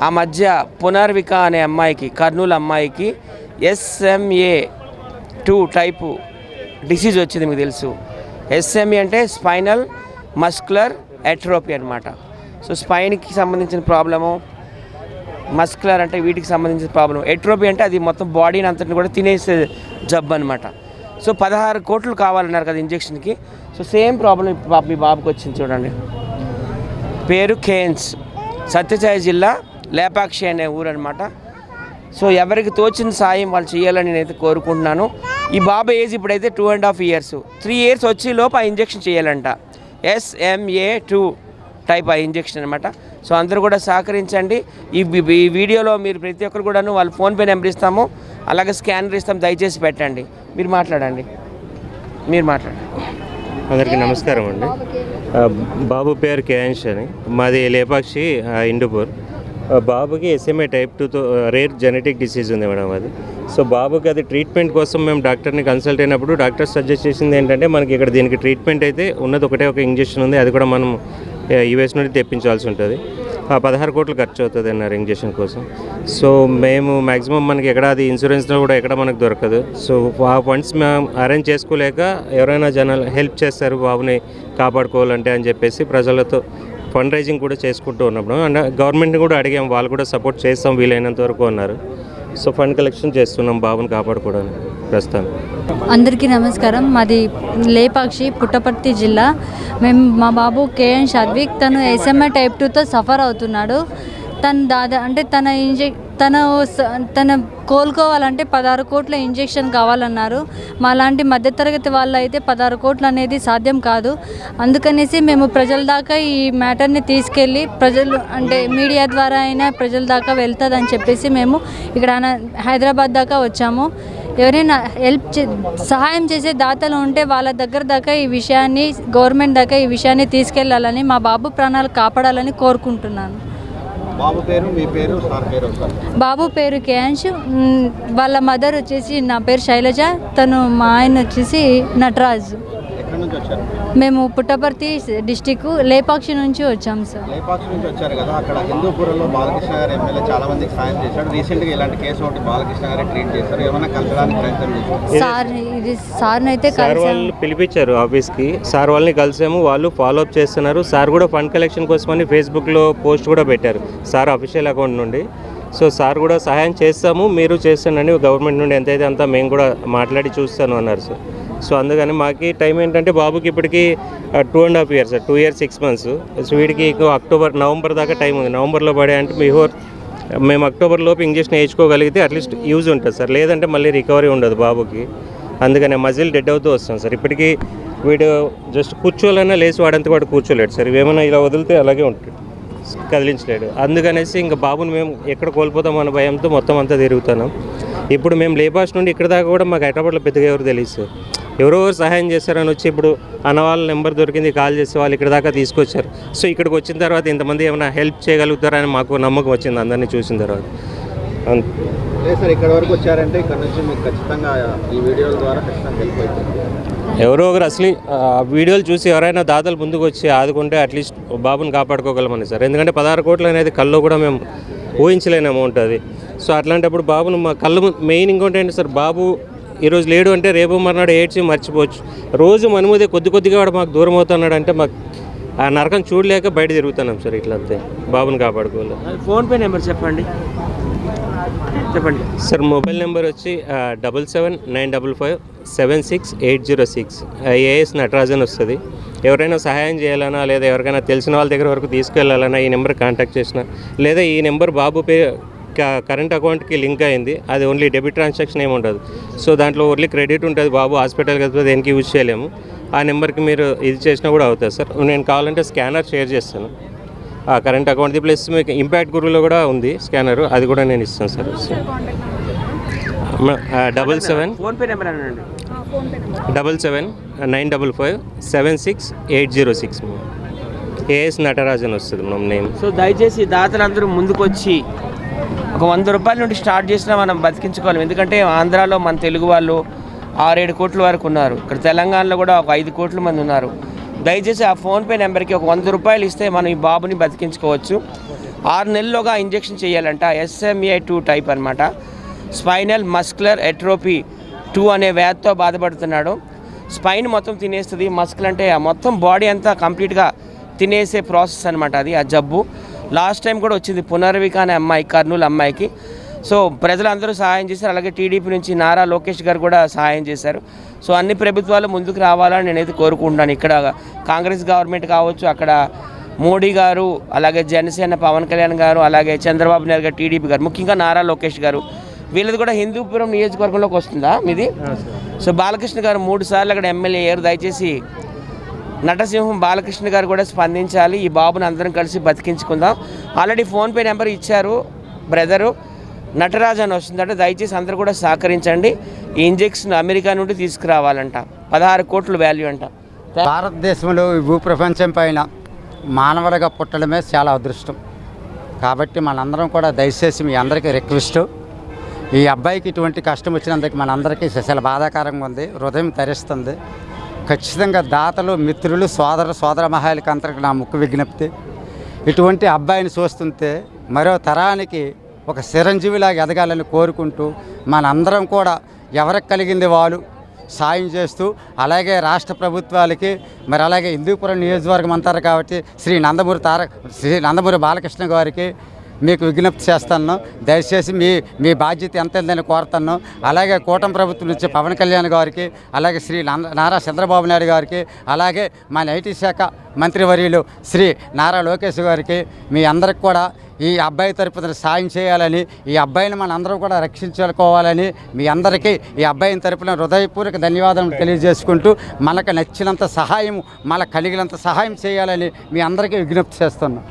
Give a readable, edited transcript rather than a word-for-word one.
ఆ మధ్య పునర్విక అనే అమ్మాయికి, కర్నూలు అమ్మాయికి SMA-2 టైపు డిసీజ్ వచ్చింది. మీకు తెలుసు SMA అంటే స్పైనల్ మస్కులర్ అట్రోఫీ అనమాట. సో స్పైన్కి సంబంధించిన ప్రాబ్లము, మస్కులర్ అంటే వీటికి సంబంధించిన ప్రాబ్లం, అట్రోఫీ అంటే అది మొత్తం బాడీని అంతటిని కూడా తినేసే జబ్బు అనమాట. సో 16 కోట్లు కావాలన్నారు కదా ఇంజెక్షన్కి. సో సేమ్ ప్రాబ్లం మీ బాబుకి వచ్చింది. చూడండి, పేరు కేన్స్, సత్యసాయి జిల్లా, లేపాక్షి అనే ఊరు అనమాట. సో ఎవరికి తోచిన సాయం వాళ్ళు చేయాలని నేనైతే కోరుకుంటున్నాను. ఈ బాబు ఏజ్ ఇప్పుడైతే 2.5 years, 3 years వచ్చి లోపు ఆ ఇంజెక్షన్ చేయాలంట. SMA-2 టైప్ ఆ ఇంజెక్షన్ అనమాట. సో అందరూ కూడా సహకరించండి. ఈ వీడియోలో మీరు ప్రతి ఒక్కరు కూడాను వాళ్ళ ఫోన్పే నెంబర్ ఇస్తాము, అలాగే స్కానర్ ఇస్తాము, దయచేసి పెట్టండి. మీరు మాట్లాడండి. అందరికీ నమస్కారం అండి. బాబు పేరు కేఎన్స్ అని, మాది లేపాక్షి ఇండుపూర్. బాబుకి SMA type 2తో రేర్ జెనెటిక్ డిసీజ్ ఉంది మేడం అది. సో బాబుకి అది ట్రీట్మెంట్ కోసం మేము డాక్టర్ని కన్సల్ట్ అయినప్పుడు డాక్టర్ సజెస్ట్ చేసింది ఏంటంటే, మనకి ఇక్కడ దీనికి ట్రీట్మెంట్ అయితే ఉన్నది ఒకటే ఒక ఇంజెక్షన్ ఉంది, అది కూడా మనం US నుండి తెప్పించాల్సి ఉంటుంది. 16 కోట్లు ఖర్చు అవుతుంది అన్నారు ఇంజెక్షన్ కోసం. సో మేము మ్యాక్సిమం మనకి ఎక్కడ అది ఇన్సూరెన్స్లో కూడా ఎక్కడ మనకు దొరకదు. సో ఆ ఫండ్స్ మేము అరేంజ్ చేసుకోలేక ఎవరైనా జనాలు హెల్ప్ చేస్తారు బాబుని కాపాడుకోవాలంటే అని చెప్పేసి ప్రజలతో ఫండ్ రైజింగ్ కూడా చేసుకుంటూ ఉన్నప్పుడు అండ్ గవర్నమెంట్ని కూడా అడిగాం, వాళ్ళు కూడా సపోర్ట్ చేస్తాం వీలైనంత వరకు అన్నారు. సో ఫండ్ కలెక్షన్ చేస్తున్నాం బాబుని కాపాడుకోవడానికి ప్రస్తుతం. అందరికీ నమస్కారం. మాది లేపాక్షి, పుట్టపర్తి జిల్లా. మా బాబు కేఎన్ షాద్విక్, తను SMA type 2తో సఫర్ అవుతున్నాడు. తన కోలుకోవాలంటే 16 కోట్ల ఇంజెక్షన్ కావాలన్నారు. మాలాంటి మధ్యతరగతి వాళ్ళు అయితే 16 కోట్లు అనేది సాధ్యం కాదు. అందుకనేసి మేము ప్రజల దాకా ఈ మ్యాటర్ని తీసుకెళ్ళి, ప్రజలు అంటే మీడియా ద్వారా అయినా ప్రజల దాకా వెళ్తుందని చెప్పేసి మేము ఇక్కడ హైదరాబాద్ దాకా వచ్చాము. ఎవరైనా సహాయం చేసే దాతలు ఉంటే వాళ్ళ దగ్గర దాకా ఈ విషయాన్ని, గవర్నమెంట్ దాకా ఈ విషయాన్ని తీసుకెళ్లాలని, మా బాబు ప్రాణాలు కాపాడాలని కోరుకుంటున్నాను. బాబు పేరు, మీ పేరు, సార్ పేరు? బాబు పేరు కేయాంష్, వాళ్ళ మదర్ వచ్చేసి, నా పేరు శైలజ, తను మా ఆయన వచ్చేసి నటరాజ్. ఎక్కడి నుంచి వచ్చారు? మేము పుట్టపర్తి డిస్టిక్ లేపాక్షి నుంచి వచ్చాము సార్. లేపాక్షి నుంచి వచ్చారు కదా, అక్కడ హిందూపురంలో బాలకృష్ణ గారు ఎమ్మెల్యే చాలా మందికి సాయం చేశాడు. రీసెంట్గా ఇలాంటి కేసు ఒకటి బాలకృష్ణ గారే ట్రీట్ చేశారు. ఏమైనా కలపడానికి ప్రయత్నం చేశారు? సార్ని అయితే సార్ వాళ్ళు పిలిపించారు ఆఫీస్కి, సార్ వాళ్ళని కలిసాము, వాళ్ళు ఫాలోఅప్ చేస్తున్నారు. సార్ కూడా ఫండ్ కలెక్షన్ కోసమని ఫేస్బుక్లో పోస్ట్ కూడా పెట్టారు సార్ అఫీషియల్ అకౌంట్ నుండి. సో సార్ కూడా సహాయం చేస్తాము, మీరు చేస్తానని గవర్నమెంట్ నుండి ఎంతైతే అంతా మేము కూడా మాట్లాడి చూస్తాను అన్నారు సార్. సో అందుకని మాకు టైం ఏంటంటే, బాబుకి ఇప్పటికి 2.5 years, 2 years 6 months. సో వీడికి నవంబర్ దాకా టైం ఉంది. నవంబర్లో పడే అంటే మేము అక్టోబర్ లోపు ఇంజెక్షన్ వేయించుకోగలిగితే అట్లీస్ట్ యూజ్ ఉంటుంది సార్, లేదంటే మళ్ళీ రికవరీ ఉండదు బాబుకి. అందుకని మజిల్ డెడ్ అవుతూ వస్తాం సార్. ఇప్పటికీ వీడు జస్ట్ కూర్చోవాలన్నా లేచి వాడంతా వాడు కూర్చోలేడు సార్. ఏమైనా ఇలా వదిలితే అలాగే ఉంటుంది, కదిలించలేడు. అందుకనేసి ఇంకా బాబుని మేము ఎక్కడ కోల్పోతాం అన్న భయంతో మొత్తం అంతా తిరుగుతున్నాం. ఇప్పుడు మేము లేపాక్షి నుండి ఇక్కడ దాకా కూడా మాకు హైదరాబాద్లో పెద్దగా ఎవరు తెలియదు సార్. ఎవరో సహాయం చేస్తారని వచ్చి ఇప్పుడు అన్న వాళ్ళ నెంబర్ దొరికింది, కాల్ చేసి వాళ్ళు ఇక్కడ దాకా తీసుకొచ్చారు. సో ఇక్కడికి వచ్చిన తర్వాత ఇంతమంది ఏమైనా హెల్ప్ చేయగలుగుతారని మాకు నమ్మకం వచ్చింది అందరినీ చూసిన తర్వాత. సార్ ఇక్కడ వరకు వచ్చారంటే ఇక్కడ నుంచి మీకు ఖచ్చితంగా ఈ వీడియోల ద్వారా ఖచ్చితంగా హెల్ప్ అవుతుంది. ఎవరో ఒకరు అసలు వీడియోలు చూసి ఎవరైనా దాతలు ముందుకు వచ్చి ఆదుకుంటే అట్లీస్ట్ బాబుని కాపాడుకోగలమని సార్. ఎందుకంటే 16 కోట్లు అనేది కల్లో కూడా మేము ఊహించలేని అమౌంట్ అది. సో అట్లాంటప్పుడు బాబును మా కళ్ళు మెయిన్ ఇంకోటి ఏంటి సార్, బాబు ఈరోజు లేడు అంటే రేపు మర్నాడు ఏడ్చి మర్చిపోవచ్చు. రోజు మనముదే కొద్దిగా వాడు మాకు దూరం అవుతున్నాడు అంటే మాకు ఆ నరకం చూడలేక బయట తిరుగుతున్నాం సార్. ఇట్లా అంతే బాబుని కాపాడుకోవాలి. ఫోన్పే నెంబర్ చెప్పండి సార్. మొబైల్ నెంబర్ వచ్చి 7795576806. AS నటరాజన్ వస్తుంది. ఎవరైనా సహాయం చేయాలన్నా లేదా ఎవరికైనా తెలిసిన వాళ్ళ దగ్గర వరకు తీసుకెళ్లాలన్నా ఈ నెంబర్ కాంటాక్ట్ చేసిన, లేదా ఈ నెంబర్ బాబు కరెంట్ అకౌంట్కి లింక్ అయింది. అది ఓన్లీ డెబిట్ ట్రాన్సాక్షన్ ఏమి ఉండదు. సో దాంట్లో ఓన్లీ క్రెడిట్ ఉంటుంది. బాబు హాస్పిటల్కి వెళ్తే దేనికి యూజ్ చేయలేము. ఆ నెంబర్కి మీరు ఇది చేసినా కూడా అవుతుంది సార్. నేను కావాలంటే స్కానర్ షేర్ చేస్తాను ఆ కరెంట్ అకౌంట్ది, ప్లస్ మీకు ఇంపాక్ట్ గురువులో కూడా ఉంది స్కానర్, అది కూడా నేను ఇస్తాను సార్. 7795576806. AS నటరాజన్ వస్తుంది మనం నేమ్. సో దయచేసి దాతలందరూ ముందుకు వచ్చి ఒక 100 రూపాయల నుండి స్టార్ట్ చేసినా మనం బతికించుకోవాలి. ఎందుకంటే ఆంధ్రాలో మన తెలుగు వాళ్ళు 6-7 కోట్ల వరకు ఉన్నారు. ఇక్కడ తెలంగాణలో కూడా ఒక 5 కోట్ల మంది ఉన్నారు. దయచేసి ఆ ఫోన్పే నెంబర్కి ఒక 100 రూపాయలు ఇస్తే మనం ఈ బాబుని బతికించుకోవచ్చు. 6 నెలల్లోగా ఇంజెక్షన్ చేయాలంట. SMA2 టైప్ అనమాట, స్పైనల్ మస్కులర్ ఎట్రోపీ 2 అనే వ్యాధితో బాధపడుతున్నాడు. స్పైన్ మొత్తం తినేస్తుంది. మస్కుల్ అంటే మొత్తం బాడీ అంతా కంప్లీట్గా తినేసే ప్రాసెస్ అనమాట అది, ఆ జబ్బు. లాస్ట్ టైం కూడా వచ్చింది పునర్విక అనే అమ్మాయి, కర్నూలు అమ్మాయికి. సో ప్రజలందరూ సహాయం చేశారు. అలాగే టీడీపీ నుంచి నారా లోకేష్ గారు కూడా సహాయం చేశారు. సో అన్ని ప్రభుత్వాలు ముందుకు రావాలని నేనైతే కోరుకుంటున్నాను. ఇక్కడ కాంగ్రెస్ గవర్నమెంట్ కావచ్చు, అక్కడ మోడీ గారు, అలాగే జనసేన పవన్ కళ్యాణ్ గారు, అలాగే చంద్రబాబు నాయుడు గారు, టీడీపీ గారు, ముఖ్యంగా నారా లోకేష్ గారు, వీళ్ళది కూడా హిందూపురం నియోజకవర్గంలోకి వస్తుందా మీది? సో బాలకృష్ణ గారు 3 సార్లు అక్కడ ఎమ్మెల్యే అయ్యారు. దయచేసి నటసింహం బాలకృష్ణ గారు కూడా స్పందించాలి. ఈ బాబుని అందరం కలిసి బతికించుకుందాం. ఆల్రెడీ ఫోన్పే నెంబర్ ఇచ్చారు బ్రదరు, నటరాజ్ అని వస్తుందంటే దయచేసి అందరూ కూడా సహకరించండి. ఈ ఇంజెక్షన్ అమెరికా నుండి తీసుకురావాలంట, 16 కోట్ల వాల్యూ అంట. భారతదేశంలో ఈ భూప్రపంచం పైన మానవుడిగా పుట్టడమే చాలా అదృష్టం. కాబట్టి మనందరం కూడా దయచేసి మీ అందరికీ రిక్వెస్ట్, ఈ అబ్బాయికి ఇటువంటి కష్టం వచ్చినందుకు మనందరికీ చాలా బాధాకరంగా ఉంది, హృదయం తరిస్తుంది. ఖచ్చితంగా దాతలు, మిత్రులు, సోదర మహాలకు అందరికీ నా ముఖ్య విజ్ఞప్తి, ఇటువంటి అబ్బాయిని చూస్తుంటే మరో తరానికి ఒక చిరంజీవిలాగా ఎదగాలని కోరుకుంటూ మనందరం కూడా ఎవరికి కలిగింది వాళ్ళు సాయం చేస్తూ, అలాగే రాష్ట్ర ప్రభుత్వాలకి, మరి అలాగే హిందూపురం నియోజకవర్గం అంటారు కాబట్టి శ్రీ నందమూరి బాలకృష్ణ గారికి మీకు విజ్ఞప్తి చేస్తాను. దయచేసి మీ బాధ్యత ఎంత ఉందని కోరుతాను. అలాగే కూటమి ప్రభుత్వం నుంచి పవన్ కళ్యాణ్ గారికి, అలాగే శ్రీ నారా చంద్రబాబు నాయుడు గారికి, అలాగే మన ఐటీ శాఖ మంత్రివర్యులు శ్రీ నారా లోకేష్ గారికి, మీ అందరికి కూడా ఈ అబ్బాయి తరపున సాయం చేయాలని, ఈ అబ్బాయిని మన అందరం కూడా రక్షించుకోవాలని మీ అందరికీ ఈ అబ్బాయిని తరపున హృదయపూర్వక ధన్యవాదాలు తెలియజేసుకుంటూ, మనకు నచ్చినంత సహాయం, మనకు కలిగినంత సహాయం చేయాలని మీ అందరికీ విజ్ఞప్తి చేస్తున్నాం.